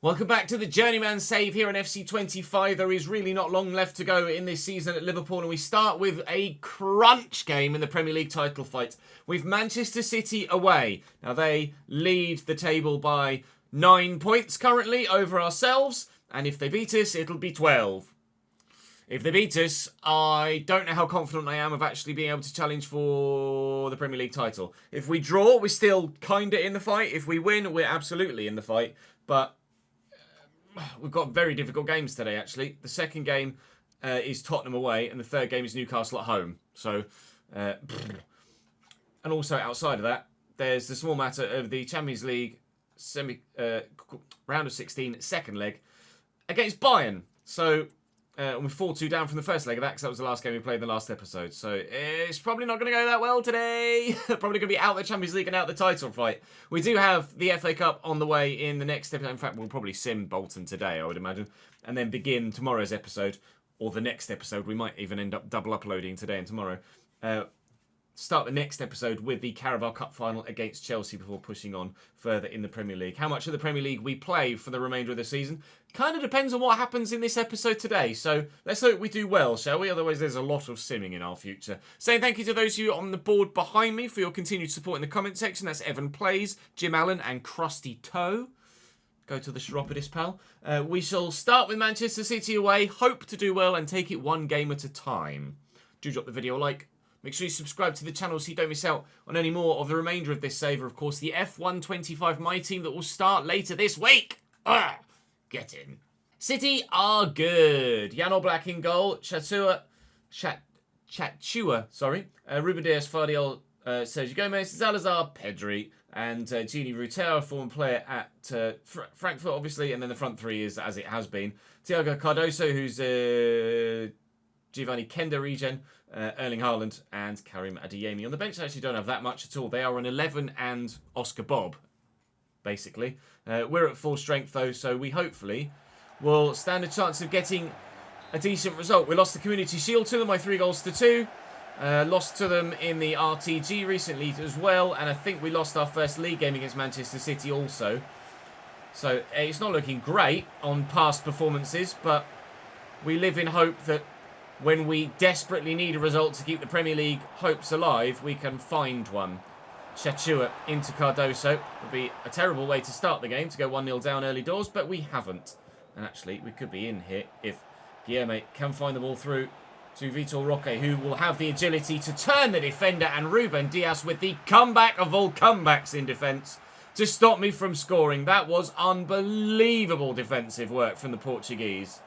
Welcome back to the Journeyman save here on FC25. There is really not long left to go in this season at Liverpool, and we start with a crunch game in the Premier League title fight with Manchester City away. Now, they lead the table by 9 points currently over ourselves, and if they beat us, it'll be 12. If they beat us, I don't know how confident I am of actually being able to challenge for the Premier League title. If we draw, we're still kind of in the fight. If we win, we're absolutely in the fight, but we've got very difficult games today, actually. The second game is Tottenham away, and the third game is Newcastle at home. So, and also outside of that, there's the small matter of the Champions League round of 16, second leg, against Bayern. So, we're 4-2 down from the first leg of that, because that was the last game we played in the last episode. So, it's probably not going to go that well today. Probably going to be out the Champions League and out the title fight. We do have the FA Cup on the way in the next episode. In fact, we'll probably sim Bolton today, I would imagine. And then begin tomorrow's episode, or the next episode. We might even end up double uploading today and tomorrow. Start the next episode with the Carabao Cup final against Chelsea before pushing on further in the Premier League. How much of the Premier League we play for the remainder of the season kind of depends on what happens in this episode today. So let's hope we do well, shall we? Otherwise, there's a lot of simming in our future. Saying thank you to those of you on the board behind me for your continued support in the comment section. That's Evan Plays, Jim Allen, and Krusty Toe. Go to the Chiropodist, pal. We shall start with Manchester City away, hope to do well, and take it one game at a time. Do drop the video a like. Make sure you subscribe to the channel so you don't miss out on any more of the remainder of this save. Or, of course, the F125 My Team that will start later this week. Get in. City are good. Jan Oblak in goal. Chatchua, Ruben Dias, Fardiol, Sergio Gomez, Salazar, Pedri, and Gini Rutero, former player at Frankfurt, obviously. And then the front three is as it has been. Thiago Cardoso, who's Giovanni Kenda regen, Erling Haaland, and Karim Adeyemi. On the bench, I actually don't have that much at all. They are on 11 and Oscar Bob, basically. We're at full strength, though, so we hopefully will stand a chance of getting a decent result. We lost the Community Shield to them by 3-2. Lost to them in the RTG recently as well, and I think we lost our first league game against Manchester City also. So it's not looking great on past performances, but we live in hope that when we desperately need a result to keep the Premier League hopes alive, we can find one. Chachua into Cardoso would be a terrible way to start the game, to go 1-0 down early doors, but we haven't. And actually, we could be in here if Guilherme can find the ball through to Vitor Roque, who will have the agility to turn the defender, and Ruben Dias with the comeback of all comebacks in defence to stop me from scoring. That was unbelievable defensive work from the Portuguese.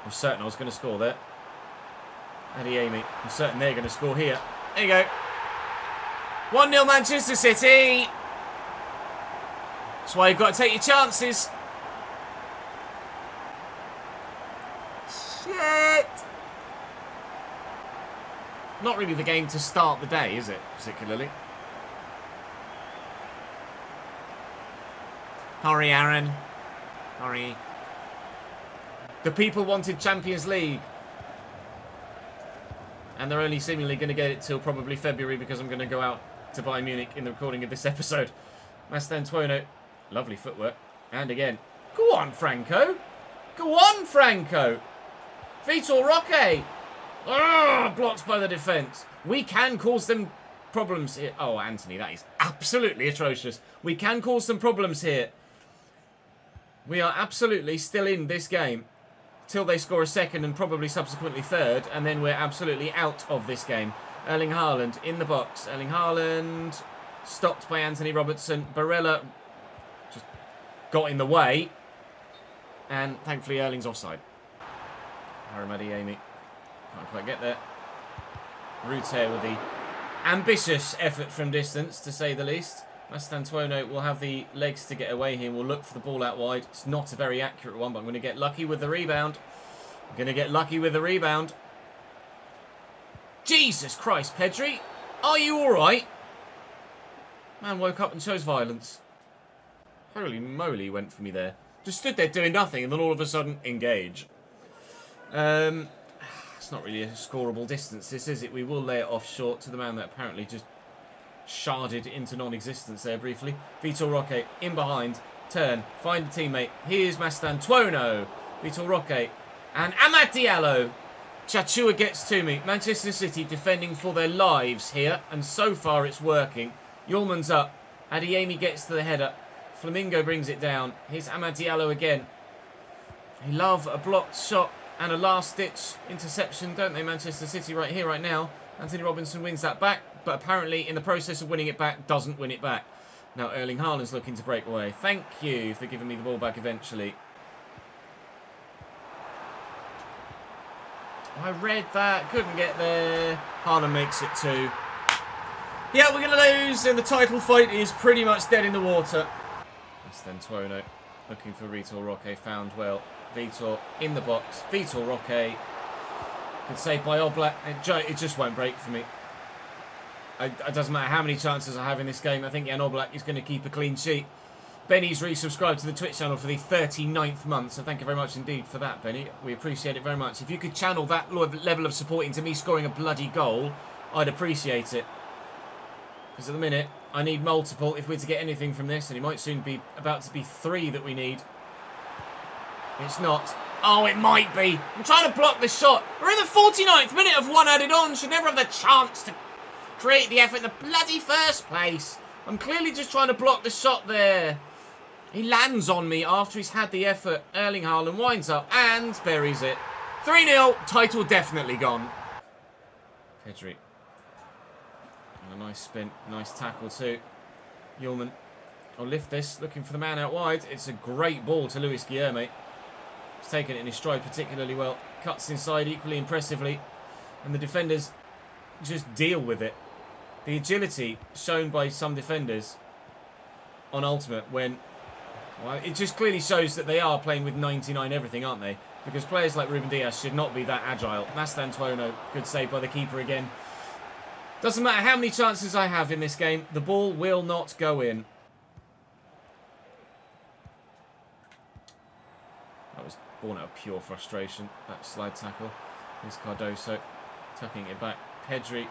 I'm certain I was going to score there. Adeyemi, I'm certain they're going to score here. There you go. 1-0 Manchester City. That's why you've got to take your chances. Shit. Not really the game to start the day, is it, particularly? Hurry, Aaron. Hurry. The people wanted Champions League. And they're only seemingly going to get it till probably February, because I'm going to go out to Bayern Munich in the recording of this episode. Mastantuono. Lovely footwork. And again. Go on, Franco. Go on, Franco. Vitor Roque. Oh, blocked by the defence. We can cause them problems here. Oh, Anthony, that is absolutely atrocious. We can cause some problems here. We are absolutely still in this game till they score a second and probably subsequently third, and then we're absolutely out of this game. Erling Haaland in the box. Erling Haaland stopped by Anthony Robertson. Barella just got in the way, and thankfully Erling's offside. Karim Adeyemi can't quite get there. Rute with the ambitious effort from distance, to say the least. Mastantuono will have the legs to get away here. We'll look for the ball out wide. It's not a very accurate one, but I'm going to get lucky with the rebound. I'm going to get lucky with the rebound. Jesus Christ, Pedri. Are you alright? Man woke up and chose violence. Holy moly, went for me there. Just stood there doing nothing, and then all of a sudden, engage. It's not really a scoreable distance, this, is it? We will lay it off short to the man that apparently just sharded into non-existence there briefly. Vitor Roque in behind. Turn. Find a teammate. Here's Mastantuono. Vitor Roque. And Amad Diallo. Chachua gets to me. Manchester City defending for their lives here. And so far it's working. Yulman's up. Adeyemi gets to the header. Flamingo brings it down. Here's Amad Diallo again. They love a blocked shot and a last-ditch interception, don't they, Manchester City, right here, right now. Anthony Robinson wins that back, but apparently in the process of winning it back, doesn't win it back. Now Erling Haaland's looking to break away. Thank you for giving me the ball back eventually. I read that, couldn't get there. Haaland makes it 2. Yeah, we're going to lose, and the title fight is pretty much dead in the water. Mastantuono looking for Vitor Roque, found well. Vitor in the box. Vitor Roque. Good save by Oblak. It just won't break for me. It doesn't matter how many chances I have in this game. I think Jan Oblak is going to keep a clean sheet. Benny's resubscribed to the Twitch channel for the 39th month, so thank you very much indeed for that, Benny. We appreciate it very much. If you could channel that level of support into me scoring a bloody goal, I'd appreciate it. Because at the minute, I need multiple if we're to get anything from this, and it might soon be about to be 3 that we need. It's not. Oh, it might be. I'm trying to block the shot. We're in the 49th minute of 1 added on. Should never have the chance to create the effort in the bloody first place. I'm clearly just trying to block the shot there. He lands on me after he's had the effort. Erling Haaland winds up and buries it. 3-0. Title definitely gone. Pedri. And a nice spin. Nice tackle too. Yulman. I'll lift this. Looking for the man out wide. It's a great ball to Luis Guilherme. He's taken it in his stride particularly well. Cuts inside equally impressively. And the defenders just deal with it. The agility shown by some defenders on Ultimate when... Well, it just clearly shows that they are playing with 99 everything, aren't they? Because players like Ruben Dias should not be that agile. Mastantuono, good save by the keeper again. Doesn't matter how many chances I have in this game, the ball will not go in. That was born out of pure frustration. That slide tackle. Here's Cardoso tucking it back. Pedri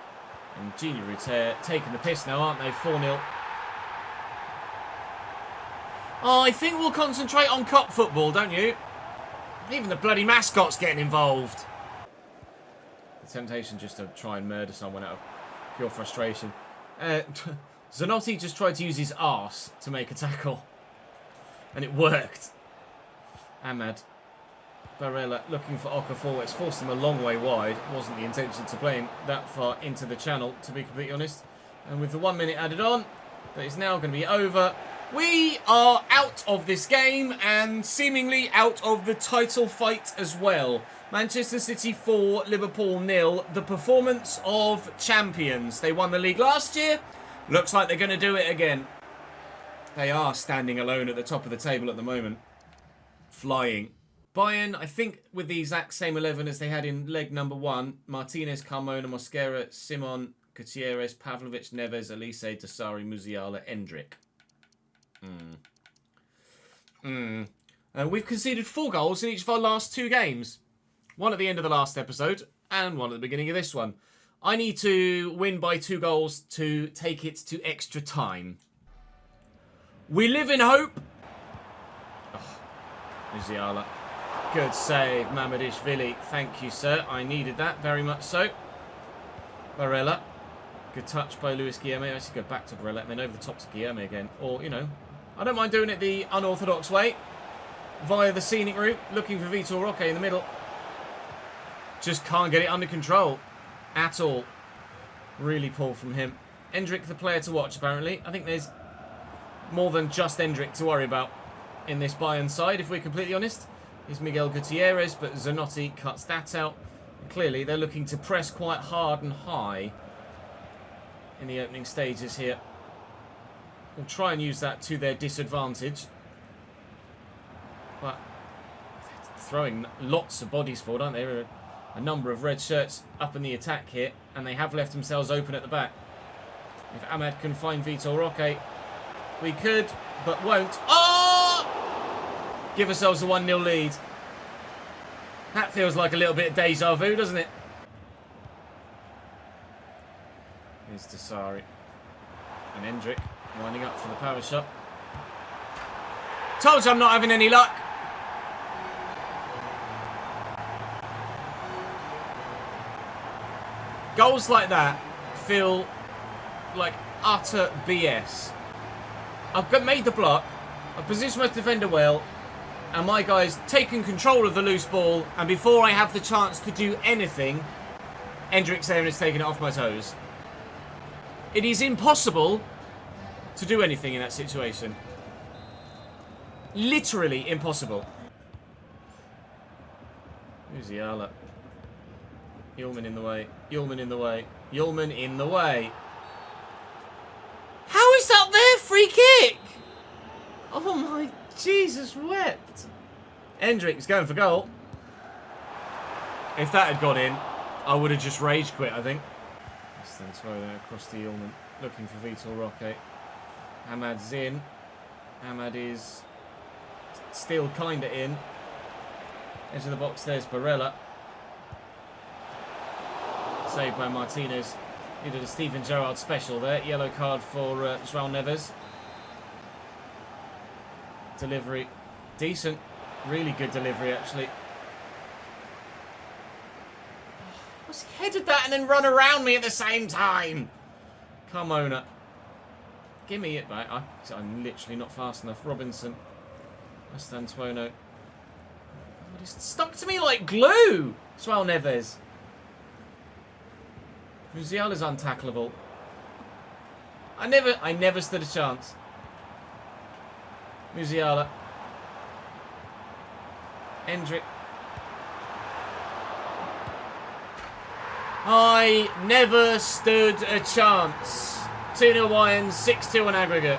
and Junior Ruter taking the piss now, aren't they? 4-0. Oh, I think we'll concentrate on cup football, don't you? Even the bloody mascot's getting involved. The temptation just to try and murder someone out of pure frustration. Zanotti just tried to use his arse to make a tackle. And it worked. Ahmad. Barella looking for Okafor. It's forced him a long way wide. Wasn't the intention to play him that far into the channel, to be completely honest. And with the 1 minute added on, that is now going to be over. We are out of this game and seemingly out of the title fight as well. Manchester City 4, Liverpool 0. The performance of champions. They won the league last year. Looks like they're going to do it again. They are standing alone at the top of the table at the moment. Flying. Bayern, I think, with the exact same 11 as they had in leg number 1. Martinez, Carmona, Mosquera, Simon, Gutierrez, Pavlovic, Neves, Elise, Dasari, Musiala, Endrick. We've conceded 4 goals in each of our last 2 games. One at the end of the last episode and one at the beginning of this one. I need to win by 2 goals to take it to extra time. We live in hope. Oh, Musiala. Good save, Mamadishvili. Thank you, sir. I needed that very much so. Barella. Good touch by Luis Guilherme. Let's go back to Barella and then over the top to Guilherme again. Or, you know, I don't mind doing it the unorthodox way. Via the scenic route. Looking for Vitor Roque in the middle. Just can't get it under control. At all. Really poor from him. Endrick, the player to watch, apparently. I think there's more than just Endrick to worry about in this Bayern side, if we're completely honest. Here's Miguel Gutierrez, but Zanotti cuts that out. And clearly, they're looking to press quite hard and high in the opening stages here. We'll try and use that to their disadvantage. But they're throwing lots of bodies forward, aren't they? A number of red shirts up in the attack here, and they have left themselves open at the back. If Ahmad can find Vitor Roque, we could, but won't. Oh! Give ourselves a 1-0 lead. That feels like a little bit of deja vu, doesn't it? Here's Dasari. And Hendrick winding up for the power shot. Told you I'm not having any luck. Goals like that feel like utter BS. I've made the block, I've positioned my defender well, and my guy's taken control of the loose ball, and before I have the chance to do anything, Hendrick's there and has taken it off my toes. It is impossible to do anything in that situation. Literally impossible. Musiala. Yulman in the way. Yulman in the way. Yulman in the way. How is that there? Free kick! Oh my Jesus wept. Hendrick's going for goal. If that had got in, I would have just rage quit, I think. Then throw that across the Yulman. Looking for Vitor Roque. Hamad's in. Hamad is still kind of in. Edge of the box, there's Barella. Saved by Martinez. He did a Steven Gerrard special there. Yellow card for João Neves. Delivery. Decent. Really good delivery, actually. What's he headed that and then run around me at the same time? Come on. Give me it back. I'm literally not fast enough. Robinson. That's Antuono. He's stuck to me like glue. João Neves. Musiala's untackleable. I never stood a chance. Musiala. Hendrick. I never stood a chance. 2-0 Bayern, 6-2 on aggregate.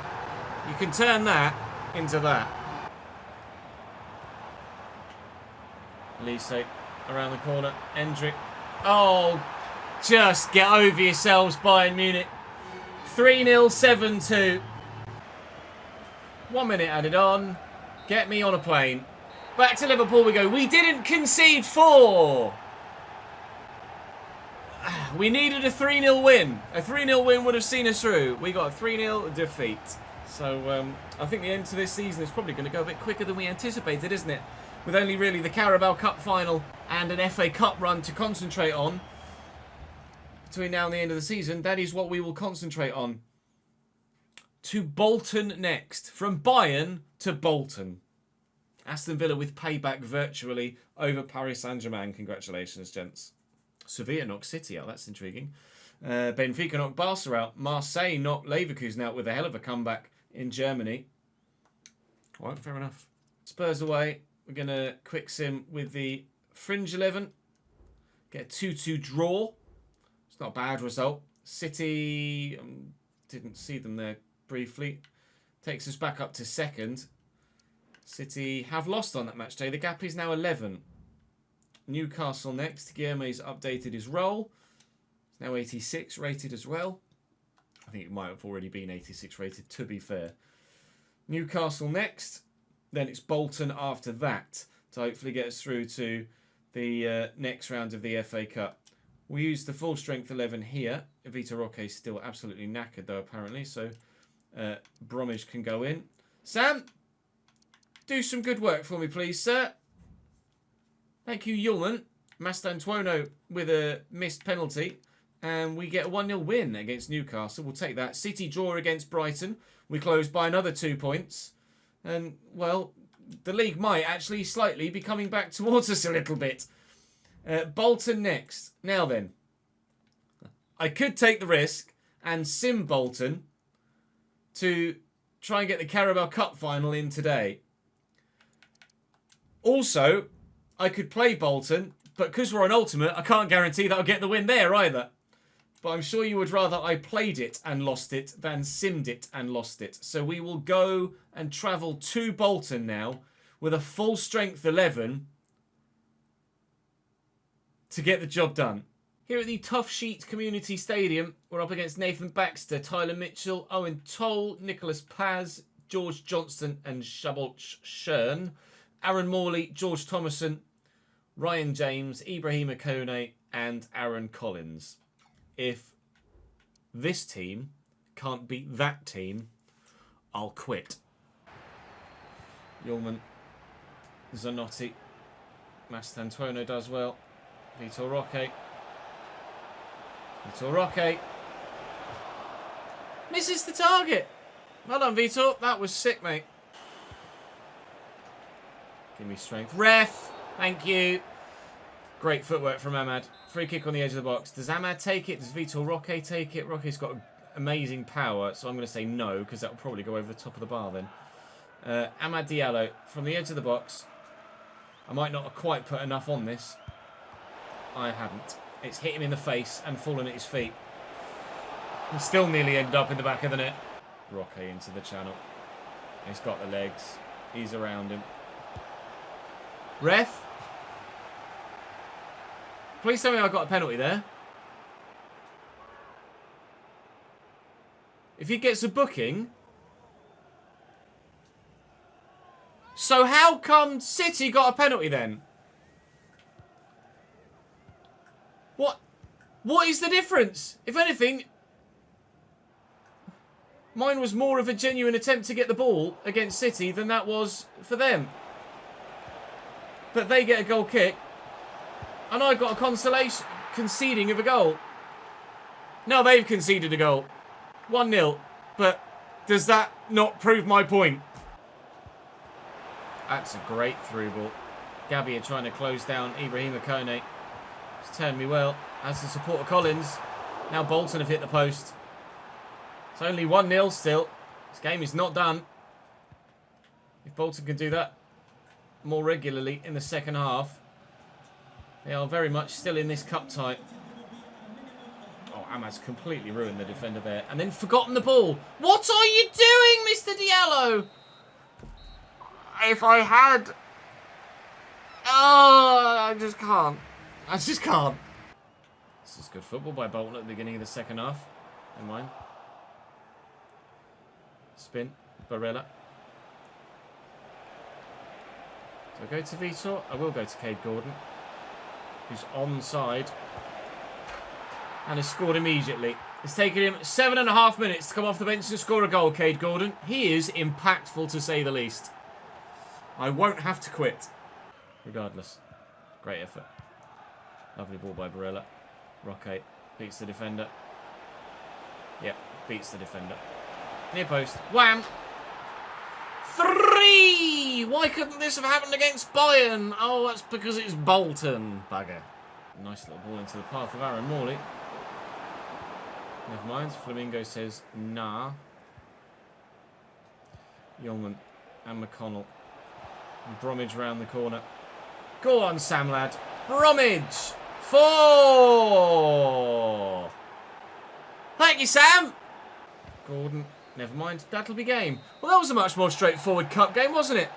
You can turn that into that. Lise around the corner. Hendrick. Oh, just get over yourselves, Bayern Munich. 3-0, 7-2. 1 minute added on. Get me on a plane. Back to Liverpool we go. We didn't concede 4. We needed a 3-0 win. A 3-0 win would have seen us through. We got a 3-0 defeat. So I think the end to this season is probably going to go a bit quicker than we anticipated, isn't it? With only really the Carabao Cup final and an FA Cup run to concentrate on. Between now and the end of the season, that is what we will concentrate on. To Bolton next. From Bayern to Bolton. Aston Villa with payback virtually over Paris Saint-Germain. Congratulations, gents. Sevilla knocked City out. That's intriguing. Benfica knocked Barca out. Marseille knocked Leverkusen out with a hell of a comeback in Germany. All right, fair enough. Spurs away. We're going to quick sim with the Fringe 11. Get a 2-2 draw. It's not a bad result. City, didn't see them there briefly. Takes us back up to second. City have lost on that match day. The gap is now 11. Newcastle next. Guilherme's updated his role. It's now 86 rated as well. I think it might have already been 86 rated, to be fair. Newcastle next. Then it's Bolton after that to hopefully get us through to the next round of the FA Cup. We use the full strength 11 here. Vitor Roque is still absolutely knackered though, apparently. So Bromwich can go in. Sam, do some good work for me, please, sir. Thank you, Yulman. Mastantuono with a missed penalty. And we get a 1-0 win against Newcastle. We'll take that. City draw against Brighton. We close by another 2 points. And, well, the league might actually slightly be coming back towards us a little bit. Bolton next. Now then. I could take the risk and sim Bolton to try and get the Carabao Cup final in today. Also, I could play Bolton, but because we're on Ultimate, I can't guarantee that I'll get the win there either. But I'm sure you would rather I played it and lost it than simmed it and lost it. So we will go and travel to Bolton now with a full strength 11 to get the job done. Here at the Tough Sheet Community Stadium, we're up against Nathan Baxter, Tyler Mitchell, Owen Toll, Nicholas Paz, George Johnston and Shabolch Shern, Aaron Morley, George Thomason, Ryan James, Ibrahim Akone and Aaron Collins. If this team can't beat that team, I'll quit. Yulman, Zanotti, Mastantuono does well. Vitor Roque. Vitor Roque. Misses the target. Well done, Vitor. That was sick, mate. Give me strength. Ref. Thank you. Great footwork from Ahmad. Free kick on the edge of the box. Does Ahmad take it? Does Vitor Roque take it? Roque's got amazing power, so I'm going to say no, because that will probably go over the top of the bar then. Amad Diallo from the edge of the box. I might not have quite put enough on this. I haven't. It's hit him in the face and fallen at his feet. And still nearly ended up in the back of the net. Roque into the channel. He's got the legs. He's around him. Ref. Please tell me I got a penalty there. If he gets a booking... So how come City got a penalty then? What is the difference? If anything, mine was more of a genuine attempt to get the ball against City than that was for them. But they get a goal kick, and I got a consolation conceding of a goal. Now they've conceded a goal. 1-0. But does that not prove my point? That's a great through ball. Gabby are trying to close down Ibrahima Kone. It's turned me well. As the support of Collins. Now Bolton have hit the post. It's only 1-0 still. This game is not done. If Bolton can do that more regularly in the second half, they are very much still in this cup tie. Oh, Amad's completely ruined the defender there. And then forgotten the ball. What are you doing, Mr. Diallo? If I had... Oh, I just can't. I just can't. This is good football by Bolton at the beginning of the second half. Never mind. Spin. Barella. So I go to Vitor. I will go to Cade Gordon, who's onside and has scored immediately. It's taken him 7.5 minutes to come off the bench and score a goal, Cade Gordon. He is impactful, to say the least. I won't have to quit. Regardless. Great effort. Lovely ball by Barella. Roque beats the defender. Yep, beats the defender. Near post. Wham! 3! Why couldn't this have happened against Bayern? Oh, that's because it's Bolton. Bugger. Nice little ball into the path of Aaron Morley. Never mind. Flamingo says nah. Yeoman and McConnell. And Bromwich round the corner. Go on, Sam lad. Bromwich! 4! Thank you, Sam! Gordon. Never mind. That'll be game. Well, that was a much more straightforward cup game, wasn't it?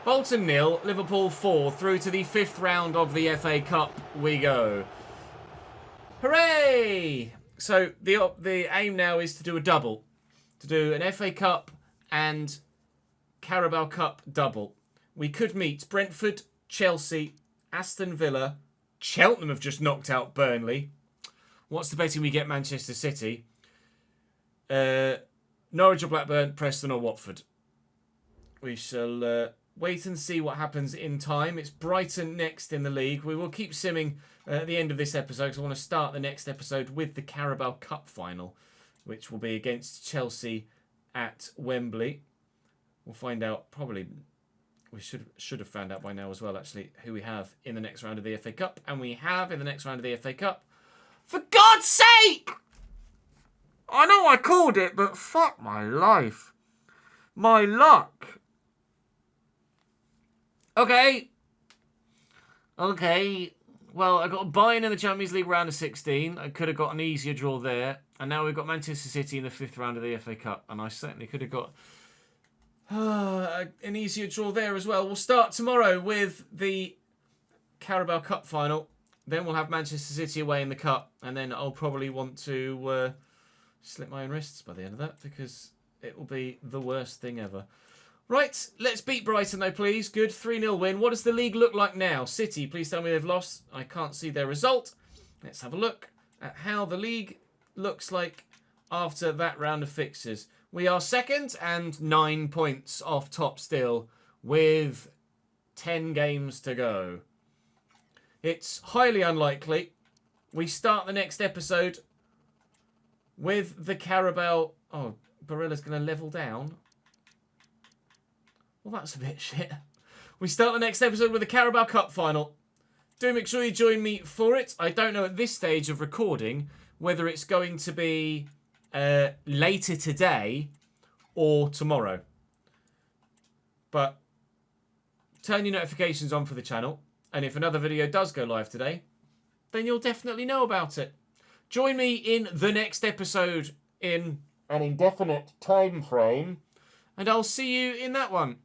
Bolton 0, Liverpool 4. Through to the 5th round of the FA Cup we go. Hooray! So the aim now is to do a double. To do an FA Cup and Carabao Cup double. We could meet Brentford, Chelsea, Aston Villa. Cheltenham have just knocked out Burnley. What's the betting we get Manchester City? Norwich or Blackburn, Preston or Watford. We shall wait and see what happens in time. It's Brighton next in the league. We will keep simming at the end of this episode because I want to start the next episode with the Carabao Cup final, which will be against Chelsea at Wembley. We'll find out probably... We should have found out by now as well, actually, who we have in the next round of the FA Cup. And we have in the next round of the FA Cup... For God's sake! I know I called it, but fuck my life. My luck. Okay. Well, I got Bayern in the Champions League round of 16. I could have got an easier draw there. And now we've got Manchester City in the 5th round of the FA Cup. And I certainly could have got an easier draw there as well. We'll start tomorrow with the Carabao Cup final. Then we'll have Manchester City away in the Cup. And then I'll probably want to... slip my own wrists by the end of that because it will be the worst thing ever. Right, let's beat Brighton though, please. Good, 3-0 win. What does the league look like now? City, please tell me they've lost. I can't see their result. Let's have a look at how the league looks like after that round of fixtures. We are second and 9 points off top still with 10 games to go. It's highly unlikely we start the next episode with the Carabao... Oh, Barella's going to level down. Well, that's a bit shit. We start the next episode with the Carabao Cup final. Do make sure you join me for it. I don't know at this stage of recording whether it's going to be later today or tomorrow. But turn your notifications on for the channel. And if another video does go live today, then you'll definitely know about it. Join me in the next episode in an indefinite time frame. And I'll see you in that one.